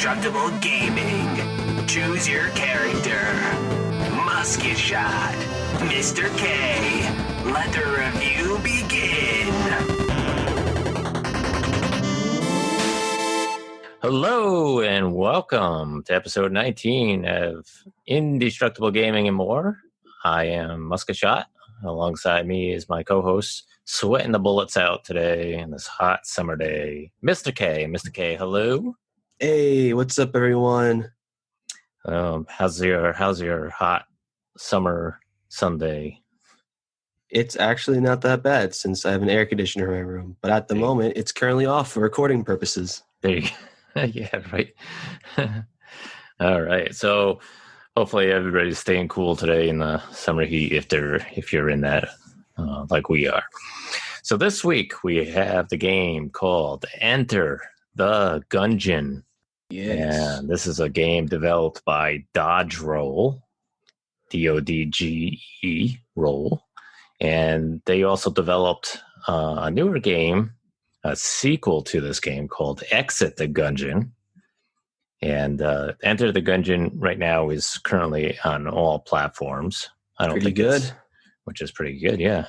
Indestructible Gaming. Choose your character. Musketshot. Mr. K. Let the review begin. Hello and welcome to episode 19 of Indestructible Gaming and More. I am Musketshot. Alongside me is my co-host, sweating the bullets out today on this hot summer day, Mr. K. Mr. K, hello. Hey, what's up, everyone? How's your hot summer Sunday? It's actually not that bad since I have an air conditioner in my room, but at the moment, it's currently off for recording purposes. There you go. Yeah, right. All right. So hopefully everybody's staying cool today in the summer heat if you're in that like we are. So this week we have the game called Enter the Gungeon. Yes. And this is a game developed by Dodge Roll, DODGE Roll. And they also developed a newer game, a sequel to this game called Exit the Gungeon. And Enter the Gungeon right now is currently on all platforms. Which is pretty good, yeah.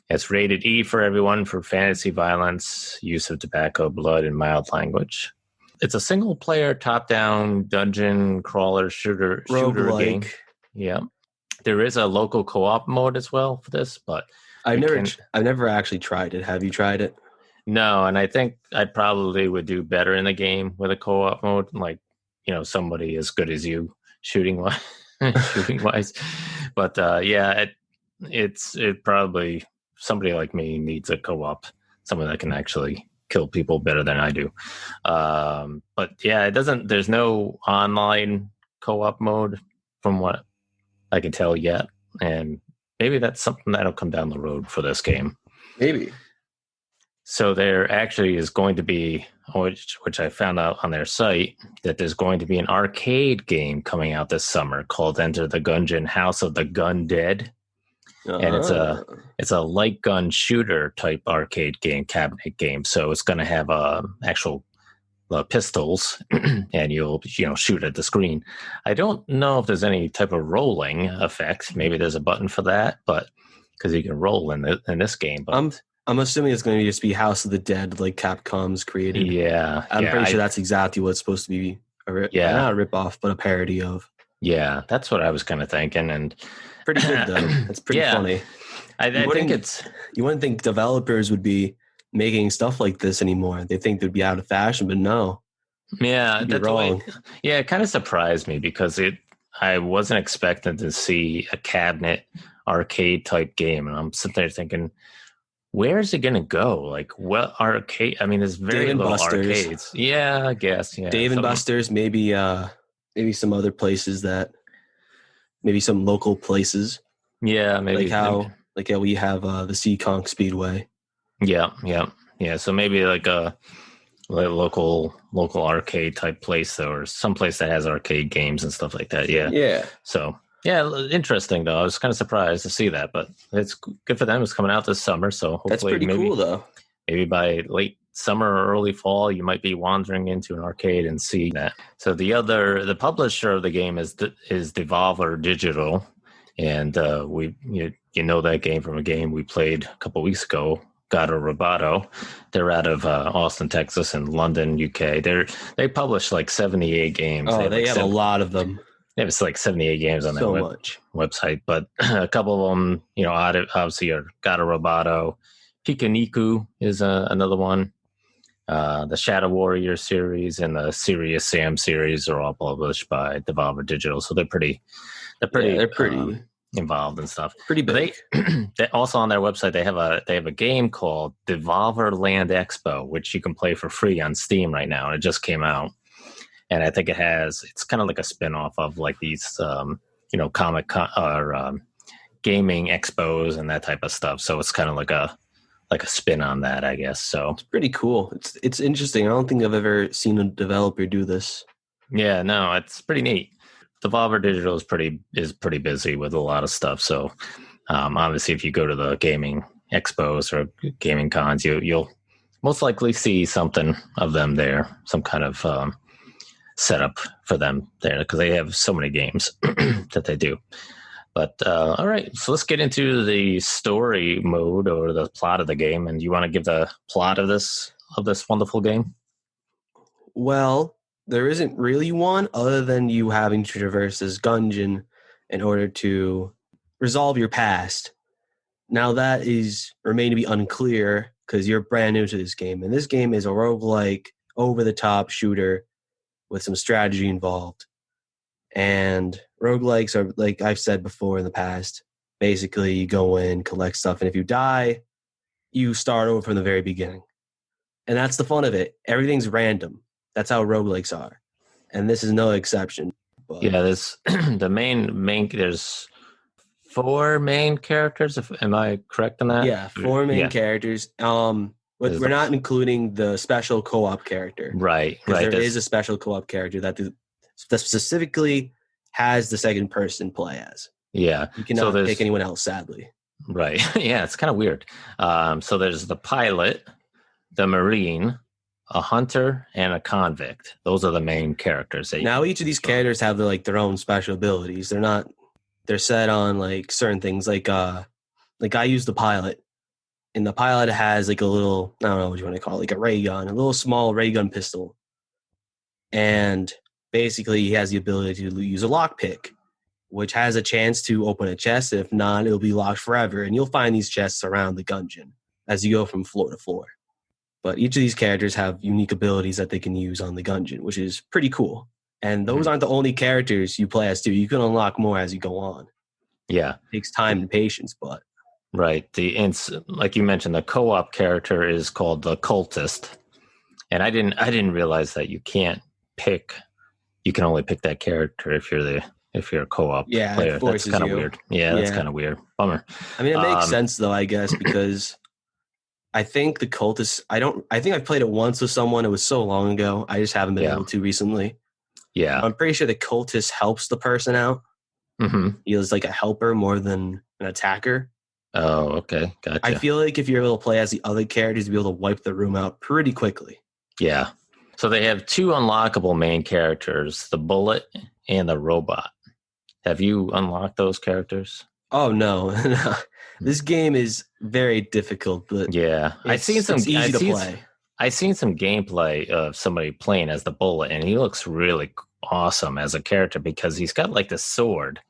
It's rated E for everyone for fantasy violence, use of tobacco, blood, and mild language. It's a single-player, top-down dungeon crawler shooter game. Yeah, there is a local co-op mode as well for this, but I've never actually tried it. Have you tried it? No, and I think I probably would do better in the game with a co-op mode, like, somebody as good as you shooting wise. But it probably somebody like me needs a co-op, someone that can actually kill people better than I do. But yeah, there's no online co-op mode from what I can tell yet, and maybe that's something that'll come down the road for this game. Maybe. So there actually is going to be, which I found out on their site, that there's going to be an arcade game coming out this summer called Enter the Gungeon House of the Gun Dead. And it's a light gun shooter type arcade game, cabinet game. So it's going to have actual pistols, and you'll shoot at the screen. I don't know if there's any type of rolling effect. Maybe there's a button for that, but because you can roll in this game. But I'm assuming it's going to just be House of the Dead, like Capcom's created. Yeah. I'm pretty sure that's exactly what it's supposed to be. Not a rip-off, but a parody of. Yeah, that's what I was kind of thinking. And pretty good, though. It's pretty funny. I think it's... You wouldn't think developers would be making stuff like this anymore. They think they'd be out of fashion, but no. Yeah, that's wrong. It kind of surprised me because I wasn't expecting to see a cabinet arcade type game. And I'm sitting there thinking, where is it going to go? Like, what arcade? I mean, there's very little arcades. Yeah, I guess. Yeah, Dave and Buster's, maybe some other places maybe some local places. Yeah, maybe like how we have the Seekonk Speedway. Yeah. So maybe like a local arcade type place, though, or some place that has arcade games and stuff like that. Yeah. Yeah. So. Yeah, interesting though. I was kind of surprised to see that, but it's good for them. It's coming out this summer, so hopefully that's pretty cool though. Maybe by late summer or early fall, you might be wandering into an arcade and see that. So the publisher of the game is Devolver Digital, and you know that game from a game we played a couple weeks ago, Gato Roboto. They're out of Austin, Texas, and London, UK. They publish like 78 games. Oh, they have a lot of them. It's like 78 games on their website, but a couple of them, obviously are Gato Roboto. Pikaniku is another one. The Shadow Warrior series and the Serious Sam series are all published by Devolver Digital, so they're pretty involved and stuff. Pretty big. They also on their website they have a game called Devolver Land Expo, which you can play for free on Steam right now, and it just came out. And I think it's kind of like a spinoff of like these, comic or gaming expos and that type of stuff. So it's kind of like a spin on that, I guess. So it's pretty cool. It's interesting. I don't think I've ever seen a developer do this. Yeah, no, it's pretty neat. Devolver Digital is pretty busy with a lot of stuff. So obviously, if you go to the gaming expos or gaming cons, you'll most likely see something of them there, some kind of setup for them there because they have so many games that they do. But all right, so let's get into the story mode or the plot of the game. And you want to give the plot of this wonderful game? Well, there isn't really one other than you having to traverse this Gungeon in order to resolve your past. Now that is remain to be unclear because you're brand new to this game. And this game is a roguelike, over-the-top shooter with some strategy involved. And roguelikes are, like I've said before in the past, basically you go in, collect stuff, and if you die, you start over from the very beginning. And that's the fun of it. Everything's random. That's how roguelikes are. And this is no exception. But Yeah, there's the main there's 4 main characters. Am I correct on that? yeah, 4 main characters. But There's we're not including the special co-op character. Right. Because there There's- is a special co-op character that specifically has the second person play as. Yeah. You cannot pick anyone else, sadly. Right. Yeah, it's kind of weird. So there's the pilot, the Marine, a hunter, and a convict. Those are the main characters. Now each of these characters have their own special abilities. They're set on like certain things. Like I use the pilot, and the pilot has like a little, I don't know what you want to call it, like a ray gun, a little small ray gun pistol. And basically he has the ability to use a lockpick, which has a chance to open a chest. If not, it'll be locked forever. And you'll find these chests around the Gungeon as you go from floor to floor. But each of these characters have unique abilities that they can use on the Gungeon, which is pretty cool. And those aren't the only characters you play as too. You can unlock more as you go on. Yeah. It takes time and patience, but Right. Like you mentioned, the co-op character is called the cultist. And I didn't realize that you can't pick. You can only pick that character if you're a co-op player. That's kind of weird. Yeah, that's kind of weird. Bummer. I mean, it makes sense though, I guess, because I think the cultist. I think I played it once with someone. It was so long ago. I just haven't been able to recently. Yeah, I'm pretty sure the cultist helps the person out. Mm-hmm. He is like a helper more than an attacker. Oh, okay, gotcha. I feel like if you're able to play as the other characters, you'll be able to wipe the room out pretty quickly. Yeah. So they have 2 unlockable main characters, the bullet and the robot. Have you unlocked those characters? Oh, no. This game is very difficult, but yeah. It's easy to play. I've seen some gameplay of somebody playing as the bullet, and he looks really awesome as a character because he's got like the sword,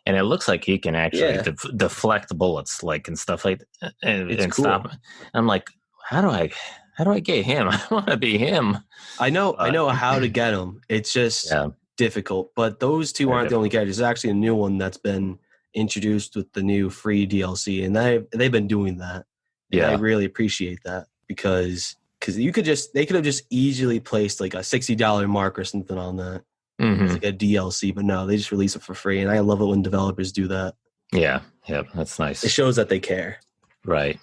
and it looks like he can actually deflect bullets, like and stuff like that, and cool. stop. I'm like, how do I get him? I want to be him. I know how to get him. It's just difficult. But those 2 aren't the only characters. There's actually a new one that's been introduced with the new free DLC, and they've been doing that. Yeah, I really appreciate that because they could have just easily placed like a $60 mark or something on that. It's like a DLC, but no, they just release it for free, and I love it when developers do that. Yeah, that's nice. It shows that they care. Right.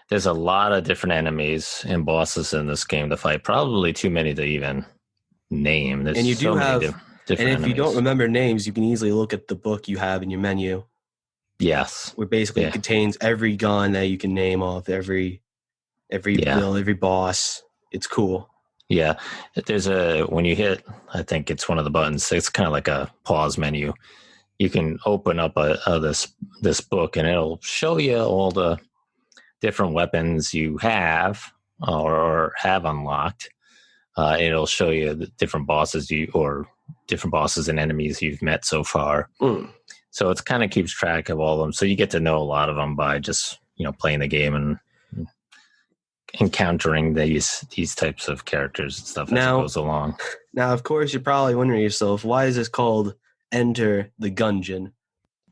There's a lot of different enemies and bosses in this game to fight. Probably too many to even name. There's and you do have different and if enemies. you don't remember names, you can easily look at the book you have in your menu. Yes. Where basically it contains every gun that you can name off, every bill, every boss. It's cool. Yeah. There's when you hit, I think it's one of the buttons, it's kind of like a pause menu. You can open up this book and it'll show you all the different weapons you have or have unlocked. It'll show you the different bosses and enemies you've met so far. So it kind of keeps track of all of them. So you get to know a lot of them by just playing the game and encountering these types of characters and stuff as it goes along. Now, of course, you're probably wondering yourself, why is this called Enter the Gungeon?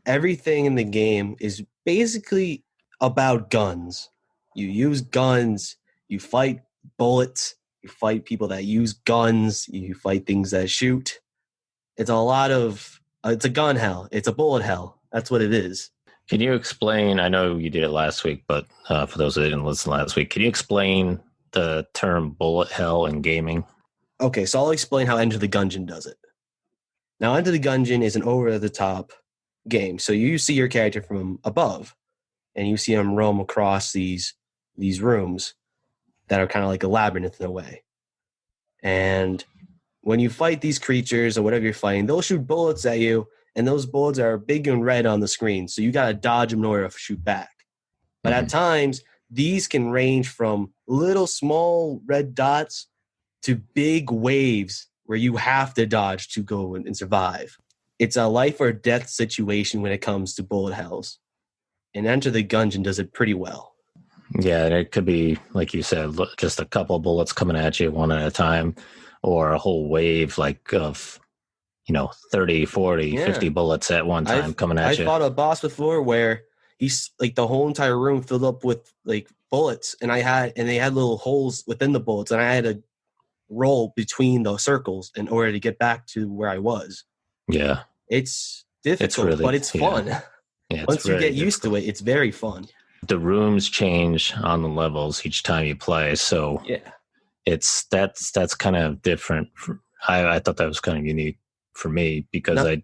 Everything in the game is basically about guns. You use guns, you fight bullets, you fight people that use guns, you fight things that shoot. It's a gun hell. It's a bullet hell. That's what it is. Can you explain, I know you did it last week, but for those that didn't listen last week, can you explain the term bullet hell in gaming? Okay, so I'll explain how Enter the Gungeon does it. Now, Enter the Gungeon is an over-the-top game. So you see your character from above, and you see him roam across these rooms that are kind of like a labyrinth in a way. And when you fight these creatures or whatever you're fighting, they'll shoot bullets at you, and those bullets are big and red on the screen. So you got to dodge them in order to shoot back. But at times, these can range from little small red dots to big waves where you have to dodge to go and survive. It's a life or death situation when it comes to bullet hells. And Enter the Gungeon does it pretty well. Yeah, and it could be, like you said, just a couple of bullets coming at you one at a time, or a whole wave of 30, 40, 50 bullets at one time coming at you. I fought a boss before where he's like the whole entire room filled up with like bullets, and they had little holes within the bullets, and I had to roll between those circles in order to get back to where I was. Yeah. It's difficult, but it's fun. Yeah, once you get used to it, it's very fun. The rooms change on the levels each time you play, so that's kind of different. I thought that was kind of unique for me because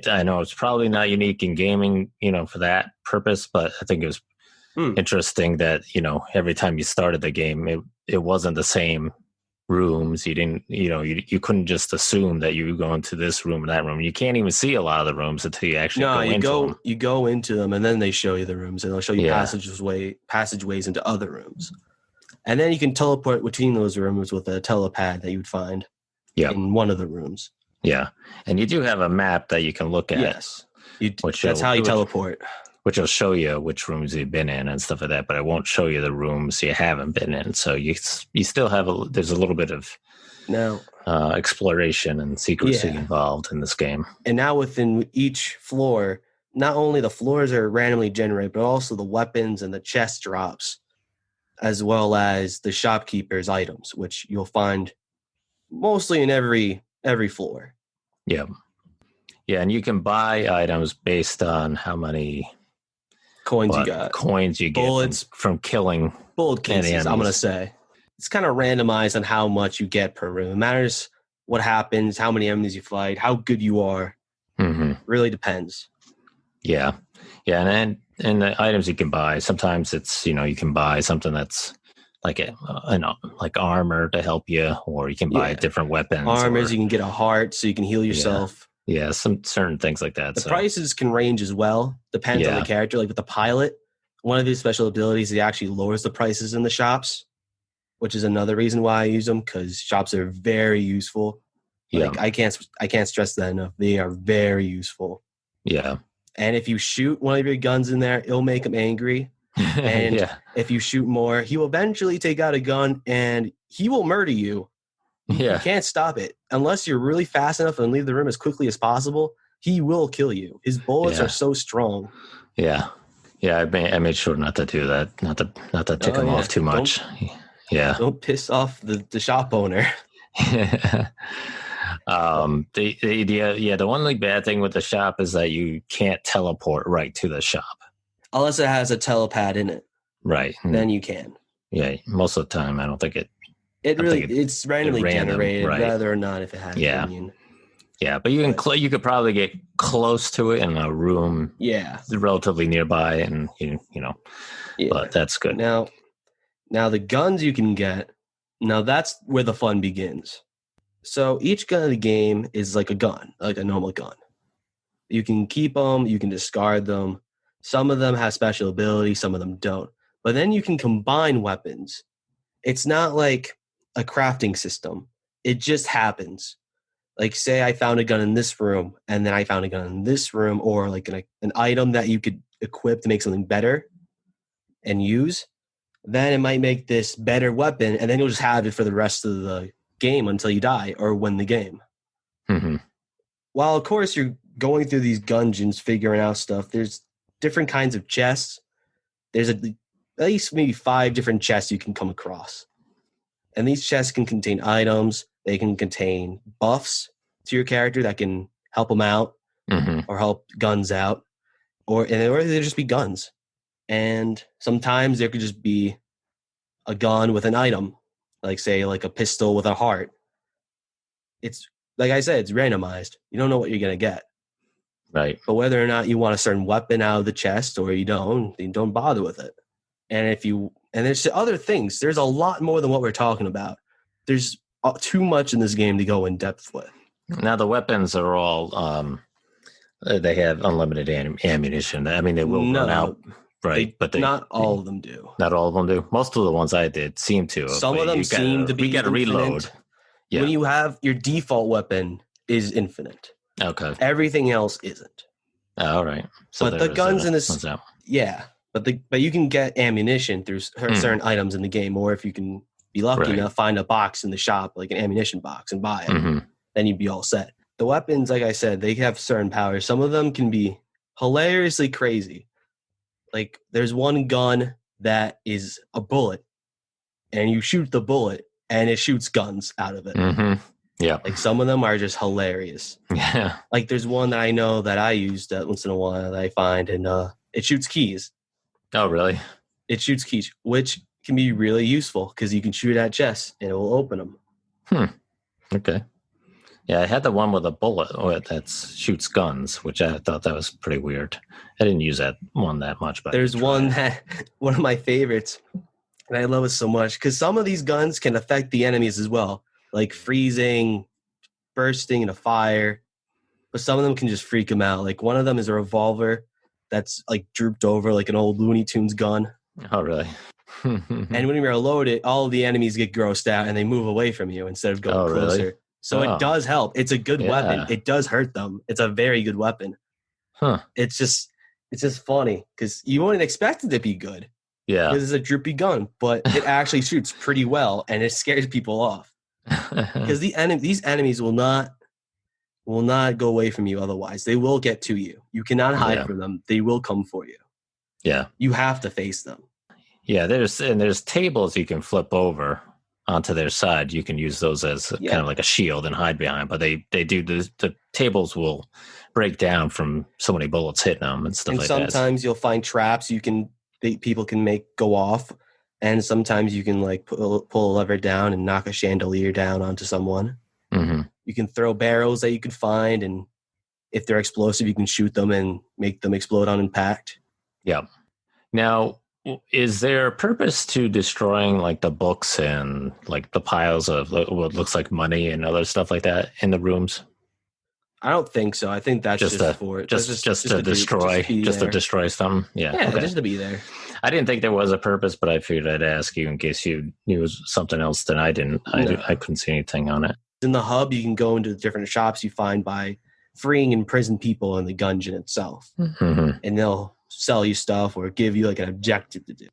I know it's probably not unique in gaming, for that purpose, but I think it was interesting that every time you started the game, it wasn't the same rooms. You didn't, you couldn't just assume that you would go into this room or that room. You can't even see a lot of the rooms until you actually go into them. You go into them, and then they show you the rooms, and they'll show you passageways into other rooms. And then you can teleport between those rooms with a telepad that you would find in one of the rooms. Yeah. And you do have a map that you can look at. Yes. That's how you teleport. Which will show you which rooms you've been in and stuff like that, but it won't show you the rooms you haven't been in. So you still have there's a little bit of exploration and secrecy involved in this game. And now within each floor, not only the floors are randomly generated, but also the weapons and the chest drops, as well as the shopkeeper's items, which you'll find mostly in every floor. Yeah. Yeah, and you can buy items based on how many coins you get bullets from killing bullet cases. I'm going to say it's kind of randomized on how much you get per room. It matters what happens, how many enemies you fight, how good you are. Really depends. Yeah. And the items you can buy, sometimes it's you can buy something that's like like armor to help you, or you can buy different weapons. Armors, you can get a heart so you can heal yourself. Yeah, some certain things like that. The prices can range as well. Depends on the character. Like with the pilot, one of his special abilities, he actually lowers the prices in the shops, which is another reason why I use them, because shops are very useful. Like I can't stress that enough. They are very useful. Yeah. And if you shoot one of your guns in there, it'll make him angry. And if you shoot more, he will eventually take out a gun and he will murder you. Yeah. You can't stop it. Unless you're really fast enough and leave the room as quickly as possible, he will kill you. His bullets are so strong. Yeah. Yeah, I made sure not to do that. Not to tick him off too much. Don't piss off the shop owner. The only bad thing with the shop is that you can't teleport right to the shop. Unless it has a telepad in it. Right. Then you can. Yeah, most of the time I don't think it it's randomly generated, whether or not if it has an onion. Yeah, but you could probably get close to it in a room. Yeah, relatively nearby, and but that's good. Now the guns you can get. Now that's where the fun begins. So each gun in the game is like a gun, like a normal gun. You can keep them, you can discard them. Some of them have special abilities, some of them don't. But then you can combine weapons. It's not like a crafting system. It just happens. Like, say I found a gun in this room, and then I found a gun in this room, or like an item that you could equip to make something better and use. Then it might make this better weapon, and then you'll just have it for the rest of the game until you die or win the game. While, of course, you're going through these Gungeons, figuring out stuff, there's different kinds of chests. There's at least maybe 5 different chests you can come across. And these chests can contain items. They can contain buffs to your character that can help them out or help guns out. Or they just be guns. And sometimes there could just be a gun with an item, like say like a pistol with a heart. It's like I said, it's randomized. You don't know what you're going to get. Right. But whether or not you want a certain weapon out of the chest or you don't bother with it. And there's other things. There's a lot more than what we're talking about. There's too much in this game to go in depth with. Now the weapons are all they have unlimited ammunition. I mean, they will run out, right? But not all of them do. Not all of them do. Most of the ones I did seem to. Some of them seem to be. You got to reload. Yeah. When you have your default weapon is infinite. Okay. Everything else isn't. All right. So but the guns in this, yeah. But you can get ammunition through certain items in the game, or if you can be lucky enough, find a box in the shop, like an ammunition box, and buy it. Then you'd be all set. The weapons, like I said, they have certain powers. Some of them can be hilariously crazy. Like there's one gun that is a bullet, and you shoot the bullet, and it shoots guns out of it. Yeah. Like some of them are just hilarious. Yeah. Like there's one that I know that I used once in a while that I find, and it shoots keys. Oh, really? It shoots keys, which can be really useful because you can shoot at chests and it will open them. Okay. Yeah, I had the one with a bullet that shoots guns, which I thought that was pretty weird. I didn't use that one that much. But there's one of my favorites, and I love it so much because some of these guns can affect the enemies as well, like freezing, bursting in a fire. But some of them can just freak them out. Like one of them is a revolver that's like drooped over like an old Looney Tunes gun. Oh, really? And when you reload it, all of the enemies get grossed out and they move away from you instead of going closer. Really? So it does help. It's a good weapon. It does hurt them. It's a very good weapon. It's just funny because you wouldn't expect it to be good. Yeah. Because it's a droopy gun, but it actually shoots pretty well and it scares people off. Because these enemies will not go away from you otherwise. They will get to you. You cannot hide from them. They will come for you. Yeah. You have to face them. Yeah, there's tables you can flip over onto their side. You can use those as kind of like a shield and hide behind, but they do the tables will break down from so many bullets hitting them and stuff like that. Sometimes you'll find traps people can make go off, and sometimes you can like pull a lever down and knock a chandelier down onto someone. You can throw barrels that you can find, and if they're explosive, you can shoot them and make them explode on impact. Yeah. Now, is there a purpose to destroying like the books and like the piles of what looks like money and other stuff like that in the rooms? I don't think so. I think that's just for it. Just to destroy, just to destroy something. Yeah, just to be there. I didn't think there was a purpose, but I figured I'd ask you in case you knew something else that I didn't. I couldn't see anything on it. In the hub, you can go into the different shops you find by freeing imprisoned people in the Gungeon itself, and they'll sell you stuff or give you like an objective to do.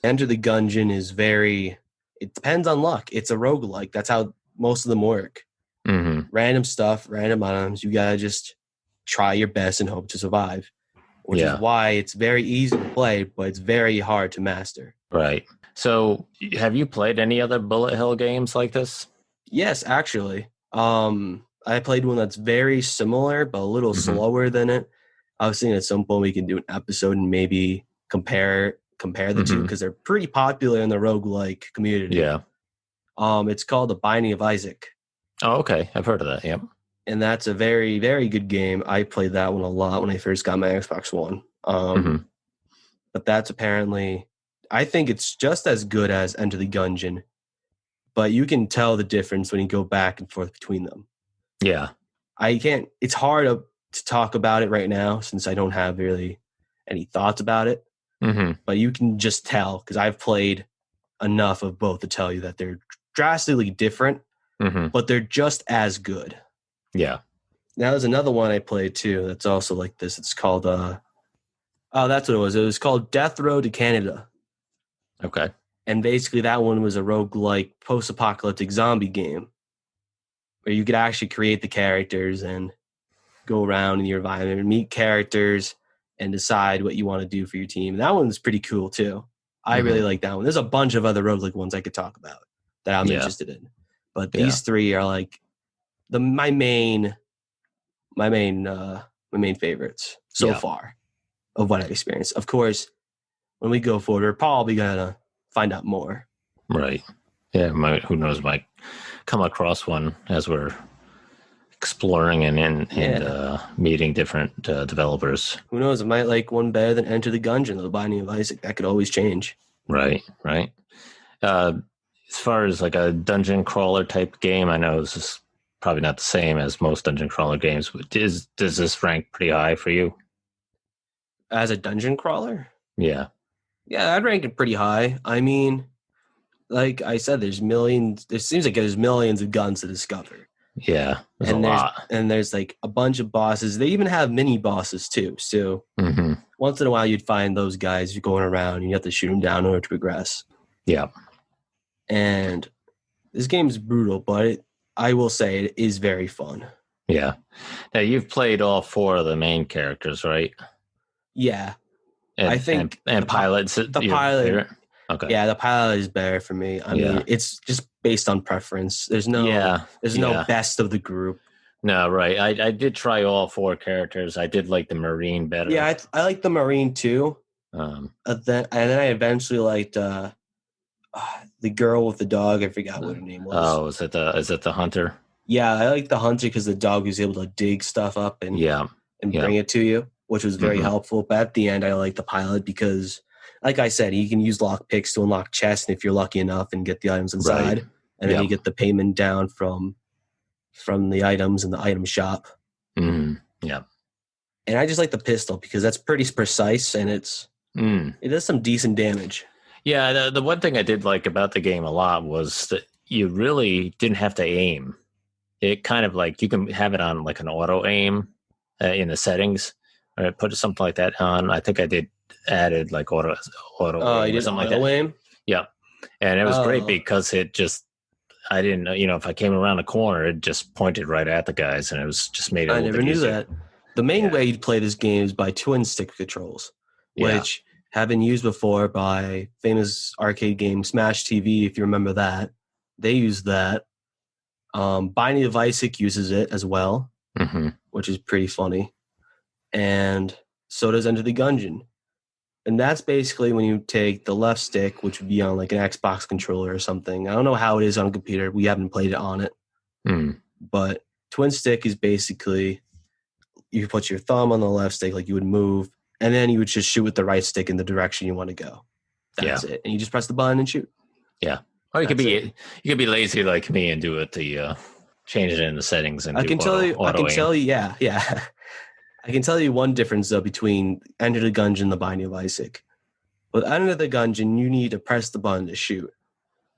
Enter the Gungeon is it depends on luck. It's a roguelike. That's how most of them work. Random stuff, random items. You gotta just try your best and hope to survive, which is why it's very easy to play, but it's very hard to master. Right. So have you played any other bullet hell games like this? Yes, actually. I played one that's very similar, but a little slower than it. I was thinking at some point we can do an episode and maybe compare the two because they're pretty popular in the roguelike community. Yeah. It's called The Binding of Isaac. Oh, okay. I've heard of that. Yep. And that's a very, very good game. I played that one a lot when I first got my Xbox One. But that's apparently, I think it's just as good as Enter the Gungeon. But you can tell the difference when you go back and forth between them. Yeah. It's hard to talk about it right now since I don't have really any thoughts about it. But you can just tell because I've played enough of both to tell you that they're drastically different, but they're just as good. Yeah. Now there's another one I played too that's also like this. It's called, that's what it was. It was called Death Road to Canada. Okay. And basically that one was a roguelike post-apocalyptic zombie game where you could actually create the characters and go around in your environment and meet characters and decide what you want to do for your team. And that one's pretty cool too. I really like that one. There's a bunch of other roguelike ones I could talk about that I'm interested in. But these three are like my main favorites so far of what I've experienced. Of course, when we go forward, we're probably gonna find out more. Right. Yeah. Who knows? Might come across one as we're exploring and meeting different developers. Who knows? I might like one better than Enter the Gungeon, The Binding of Isaac. That could always change. Right. as far as like a dungeon crawler type game, I know this is probably not the same as most dungeon crawler games, but does this rank pretty high for you? As a dungeon crawler, Yeah. yeah, I'd rank it pretty high. I mean, like I said, there's millions. It seems like there's millions of guns to discover. Yeah. There's and a lot. And there's like a bunch of bosses. They even have mini bosses too. So once in a while, you'd find those guys going around, and you have to shoot them down in order to progress. Yeah. And this game is brutal, but I will say it is very fun. Yeah. Now you've played all 4 of the main characters, right? Yeah. And, I think and pilots. The pilot. Favorite? Okay. Yeah, the pilot is better for me. I mean, it's just based on preference. There's no best of the group. No, right. I did try all 4 characters. I did like the Marine better. Yeah, I like the Marine too. Then I eventually liked the girl with the dog. I forgot what her name was. Oh, is it the hunter? Yeah, I like the hunter because the dog was able to dig stuff up and bring it to you, which was very helpful. But at the end, I like the pilot because, like I said, he can use lock picks to unlock chests, and if you're lucky enough, and get the items inside, and then you get the payment down from the items in the item shop. Yeah, and I just like the pistol because that's pretty precise, and it does some decent damage. Yeah, the one thing I did like about the game a lot was that you really didn't have to aim. It kind of like you can have it on like an auto aim in the settings, or put something like that on. I think I did added like auto aim or something like that. Aim? Yeah, and it was great because it just I didn't know, if I came around a corner, it just pointed right at the guys, and it was just made it. I never knew that. The main way you play this game is by twin stick controls, which have been used before by famous arcade game Smash TV. If you remember that, they use that. Binding of Isaac uses it as well, which is pretty funny. And so does Enter the Gungeon. And that's basically when you take the left stick, which would be on like an Xbox controller or something. I don't know how it is on a computer. We haven't played it on it. But twin stick is basically you put your thumb on the left stick like you would move, and then you would just shoot with the right stick in the direction you want to go. That's it. And you just press the button and shoot. Yeah. Or you could be lazy like me and do it change it in the settings and I can tell you I can tell you one difference though between Enter the Gungeon and the Binding of Isaac. With Enter the Gungeon, you need to press the button to shoot.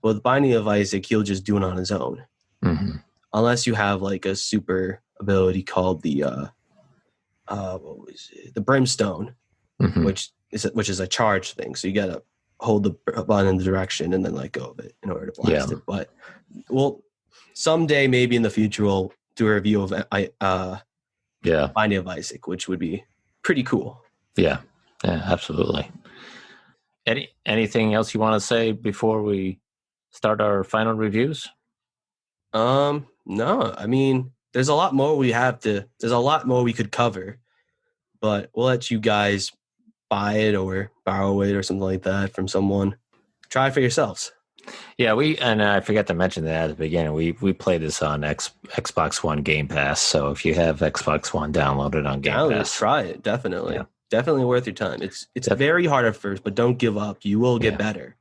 With Binding of Isaac, he'll just do it on his own. Unless you have like a super ability called the the Brimstone, which is a charge thing. So you gotta hold the button in the direction and then let go of it in order to blast it. But someday maybe in the future we'll do a review of Binding of Isaac, which would be pretty cool. Yeah, absolutely. Anything else you want to say before we start our final reviews? No, I mean, there's a lot more we could cover, but we'll let you guys buy it or borrow it or something like that from someone. Try it for yourselves. Yeah, and I forgot to mention that at the beginning. We played this on Xbox One Game Pass. So if you have Xbox One, download it on Game Pass. Try it, definitely. Yeah. Definitely worth your time. It's very hard at first, but don't give up. You will get better.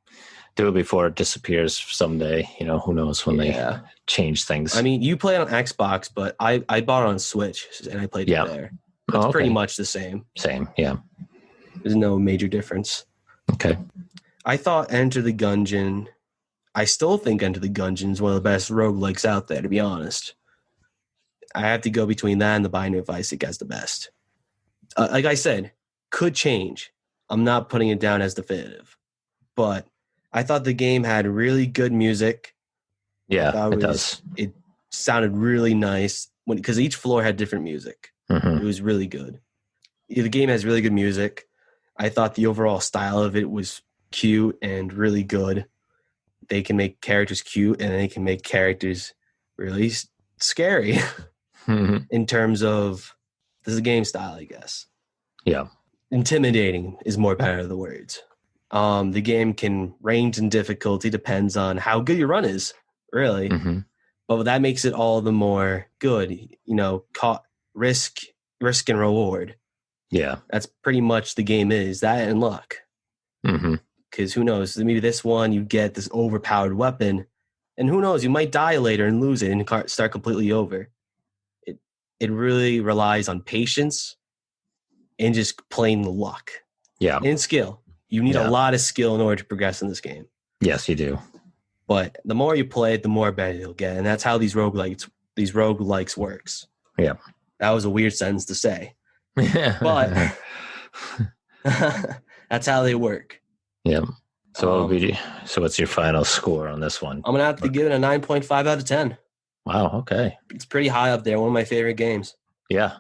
Do it before it disappears someday. Who knows when they change things. I mean, you play it on Xbox, but I bought it on Switch and I played it there. It's pretty much the same. Same, yeah. There's no major difference. Okay. I thought Enter the Gungeon. I still think Enter the Gungeon is one of the best roguelikes out there, to be honest. I have to go between that and the Binding of Isaac as the best. Like I said, could change. I'm not putting it down as definitive. But I thought the game had really good music. Yeah, it does. It sounded really nice because each floor had different music. It was really good. The game has really good music. I thought the overall style of it was cute and really good. They can make characters cute and they can make characters really scary in terms of this is a game style, I guess. Yeah. Intimidating is more better the words. The game can range in difficulty, depends on how good your run is, really. But that makes it all the more good. Risk and reward. Yeah. That's pretty much the game is, that and luck. because who knows? Maybe this one you get this overpowered weapon, and who knows? You might die later and lose it and start completely over. It really relies on patience and just plain luck. Yeah. And skill. You need a lot of skill in order to progress in this game. Yes, you do. But the more you play it, the more better you'll get. And that's how these roguelikes works. Yeah. That was a weird sentence to say. But that's how they work. Yeah. So what's your final score on this one? I'm going to have to give it a 9.5 out of 10. Wow, okay. It's pretty high up there. One of my favorite games. Yeah.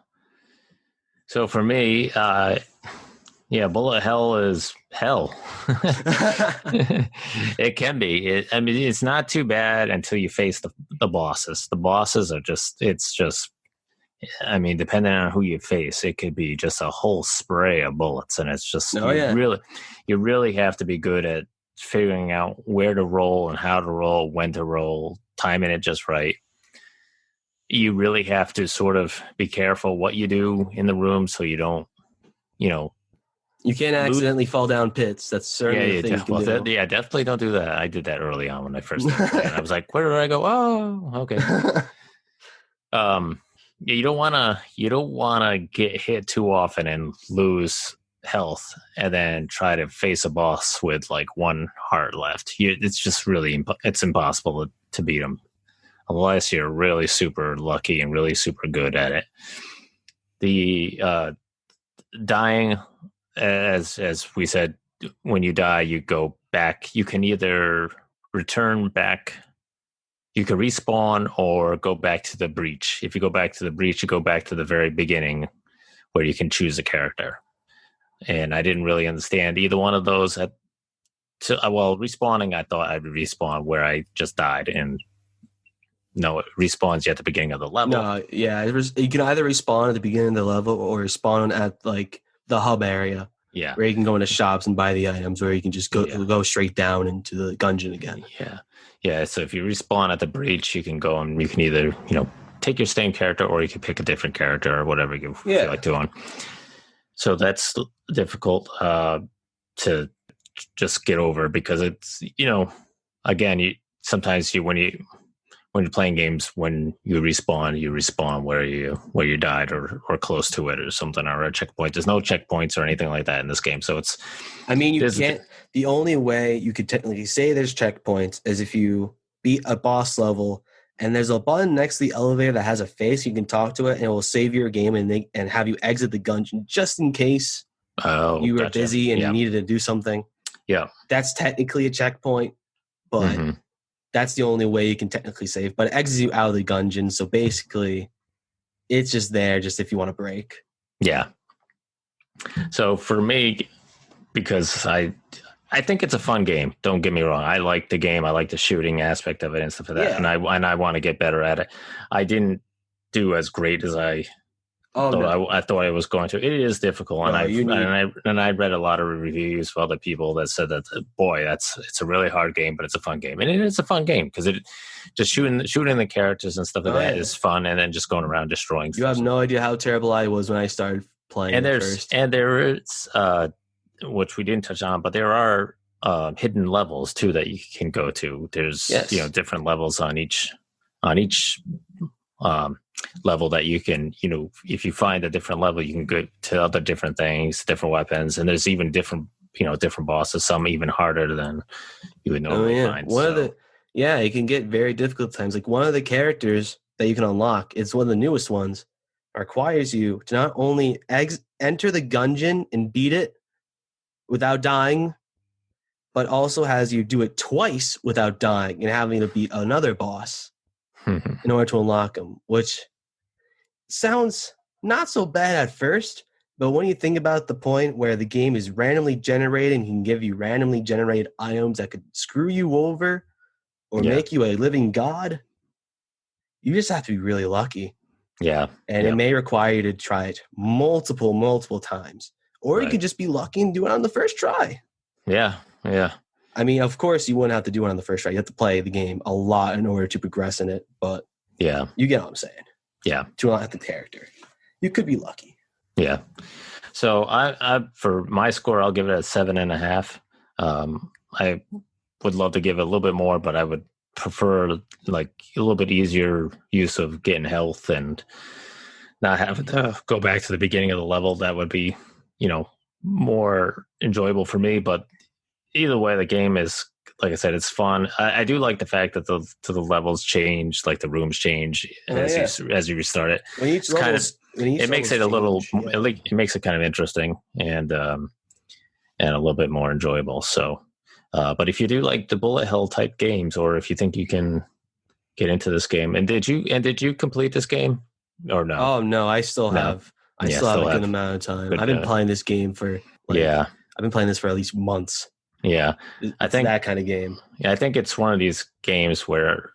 So for me, bullet hell is hell. It can be. It's not too bad until you face the bosses. The bosses are depending on who you face, it could be just a whole spray of bullets. And it's just, you really have to be good at figuring out where to roll and how to roll, when to roll, timing it just right. You really have to sort of be careful what you do in the room so you don't, you can't accidentally fall down pits. That's certainly a thing you can do. Definitely don't do that. I did that early on when I first started playing. I was like, where did I go? Oh, okay. You don't want to get hit too often and lose health and then try to face a boss with like one heart left. It's just really it's impossible to beat them unless you're really super lucky and really super good at it. The dying, as we said, when you die, you go back. You can either return back. You can respawn or go back to the breach. If you go back to the breach, you go back to the very beginning where you can choose a character. And I didn't really understand either one of those. Respawning, I thought I'd respawn where I just died. And no, it respawns you at the beginning of the level. No, yeah. You can either respawn at the beginning of the level or respawn at like the hub area. Yeah. Where you can go into shops and buy the items, or you can just go straight down into the Gungeon again. Yeah. Yeah, so if you respawn at the breach, you can go and you can either, take your same character or you can pick a different character or whatever you feel like doing. So that's difficult to just get over because it's, again, sometimes when you're playing games, when you respawn where you died or close to it or something, or a checkpoint. There's no checkpoints or anything like that in this game. So it's, you can't, the only way you could technically say there's checkpoints is if you beat a boss level and there's a button next to the elevator that has a face. You can talk to it and it will save your game and have you exit the Gungeon just in case you were busy and you needed to do something. Yeah. That's technically a checkpoint, but that's the only way you can technically save. But it exits you out of the Gungeon. So basically it's just there just if you want to break. Yeah. So for me, because I think it's a fun game. Don't get me wrong. I like the game. I like the shooting aspect of it and stuff like that. Yeah. And I want to get better at it. I didn't do as great as I thought I was going to. It is difficult, and I read a lot of reviews of other people that said that it's a really hard game, but it's a fun game, and it is a fun game because it just shooting the characters and stuff like that is fun, and then just going around destroying. You have no idea how terrible I was when I started playing. And there is which we didn't touch on, but there are hidden levels too that you can go to. There's different levels on each level that you can, if you find a different level, you can go to other different things, different weapons, and there's even different bosses, some even harder than you would normally find. It can get very difficult times. Like one of the characters that you can unlock, it's one of the newest ones, requires you to not only enter the Gungeon and beat it without dying, but also has you do it twice without dying and having to beat another boss in order to unlock them, which sounds not so bad at first, but when you think about the point where the game is randomly generated and can give you randomly generated items that could screw you over or make you a living god, you just have to be really lucky. Yeah. And it may require you to try it multiple times. Or you could just be lucky and do it on the first try. Yeah, yeah. I mean, of course, you wouldn't have to do it on the first try. You have to play the game a lot in order to progress in it. But you get what I'm saying. Yeah. To unlock the character. You could be lucky. Yeah. So I for my score, I'll give it a 7.5. I would love to give it a little bit more, but I would prefer like a little bit easier use of getting health and not having to go back to the beginning of the level. That would be, more enjoyable for me. But either way, the game is, like I said, it's fun. I do like the fact that the levels change, like the rooms change as you restart it. It makes it a little, it makes it kind of interesting and a little bit more enjoyable. So, but if you do like the bullet hell type games, or if you think you can get into this game, and did you complete this game or no? Oh no, I still have. I still have a good amount of time. I've been playing this game for I've been playing this for at least months. Yeah, I think that kind of game. Yeah, I think it's one of these games where,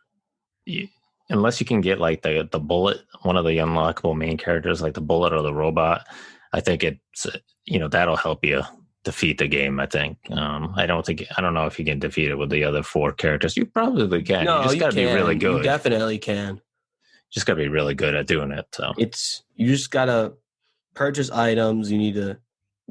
unless you can get like the bullet, one of the unlockable main characters, like the bullet or the robot, I think it's that'll help you defeat the game. I think. I don't know if you can defeat it with the other 4 characters. You probably can. No, you just gotta be really good. You definitely can. Just gotta be really good at doing it. So you just gotta purchase items. You need to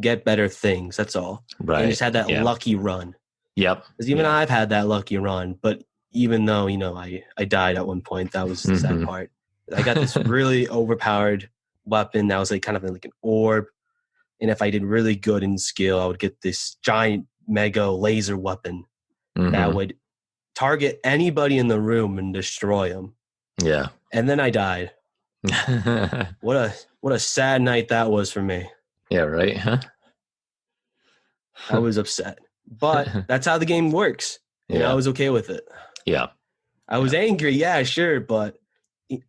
get better things. That's all. Right. You just had that lucky run. Yep. Because even I've had that lucky run, but even though I died at one point, that was the sad part. I got this really overpowered weapon that was like kind of like an orb, and if I did really good in skill, I would get this giant mega laser weapon that would target anybody in the room and destroy them. Yeah. And then I died. What a sad night that was for me. Yeah, right. Huh? I was upset. But that's how the game works. And I was okay with it. Yeah. I was angry, yeah, sure, but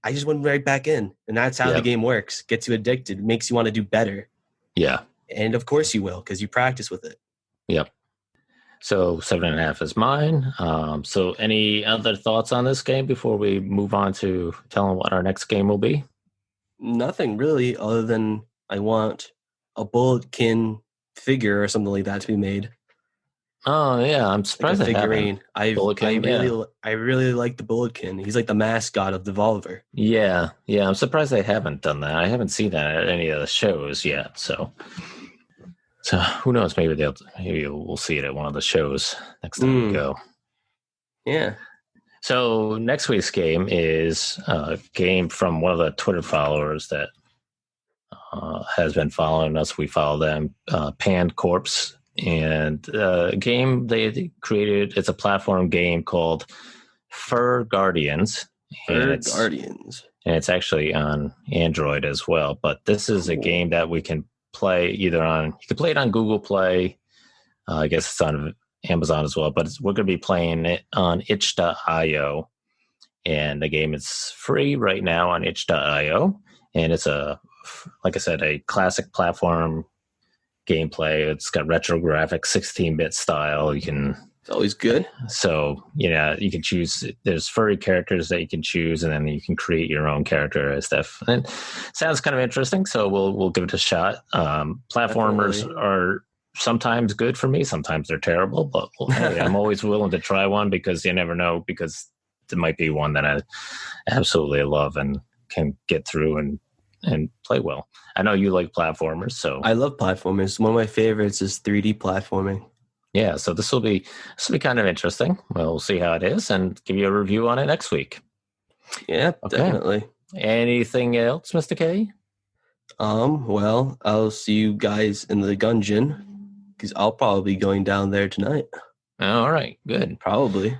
I just went right back in. And that's how the game works. Gets you addicted, makes you want to do better. Yeah. And of course you will, because you practice with it. Yep. So 7.5 is mine. So any other thoughts on this game before we move on to telling what our next game will be? Nothing really, other than I want a Bulletkin figure or something like that to be made. Oh yeah, I'm surprised like a figurine. I really like the Bulletkin. He's like the mascot of Devolver. Yeah, I'm surprised they haven't done that. I haven't seen that at any of the shows yet. So who knows? Maybe we'll see it at one of the shows next time we go. Yeah. So next week's game is a game from one of the Twitter followers that has been following us. We follow them, Panned Corpse, and a game they created. It's a platform game called Fur Guardians. And it's actually on Android as well. But this is a game that we can play you can play it on Google Play. I guess it's on Amazon as well, but we're going to be playing it on itch.io. And the game is free right now on itch.io. And it's like I said, a classic platform gameplay. It's got retro graphics, 16-bit style. It's always good. So, you can choose. There's furry characters that you can choose, and then you can create your own character and stuff. And it sounds kind of interesting, so we'll give it a shot. Platformers Definitely. are sometimes good for me. Sometimes they're terrible, but hey, I'm always willing to try one because you never know, because there might be one that I absolutely love and can get through and play well. I know you like platformers, so I love platformers. One of my favorites is 3D platforming. Yeah, so this will be kind of interesting. We'll see how it is and give you a review on it next week. Yeah, Okay. Definitely. Anything else, Mr. K? Well, I'll see you guys in the Gungeon, because I'll probably be going down there tonight. All right, good. Probably.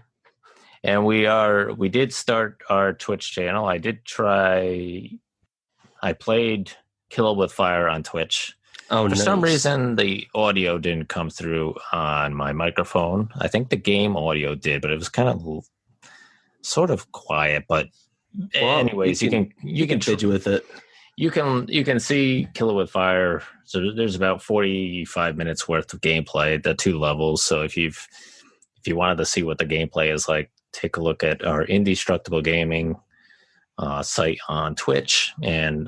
And we did start our Twitch channel. I played Kill It With Fire on Twitch. Oh, For some reason, the audio didn't come through on my microphone. I think the game audio did, but it was kind of sort of quiet. But anyways, you can fidget with it. You can see Kill It With Fire. So there's about 45 minutes worth of gameplay, the 2 levels. So if you wanted to see what the gameplay is like, take a look at our Indestructible Gaming site on Twitch, and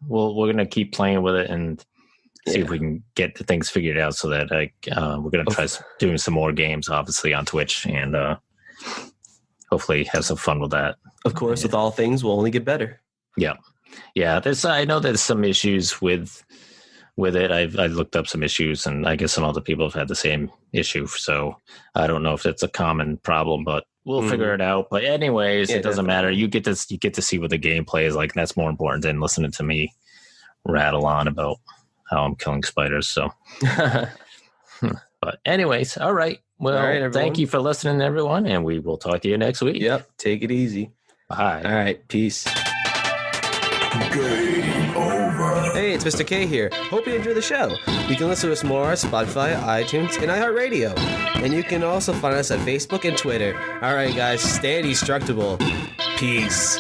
we're gonna keep playing with it and see if we can get the things figured out, so that we're gonna try doing some more games, obviously, on Twitch, and hopefully have some fun with that. Of course, with all things, we'll only get better. Yeah. I know there's some issues with with it. I looked up some issues, and I guess some other people have had the same issue. So I don't know if it's a common problem, but we'll figure it out. But anyways, it doesn't matter. You get to see what the gameplay is like, and that's more important than listening to me rattle on about how I'm killing spiders. So, but anyways, all right. Well, thank you for listening, everyone, and we will talk to you next week. Yep. Take it easy. Bye. All right. Peace. Game over. Hey, it's Mr. K here. Hope you enjoy the show. You can listen to us more on Spotify, iTunes, and iHeartRadio. And you can also find us on Facebook and Twitter. All right, guys, stay indestructible. Peace.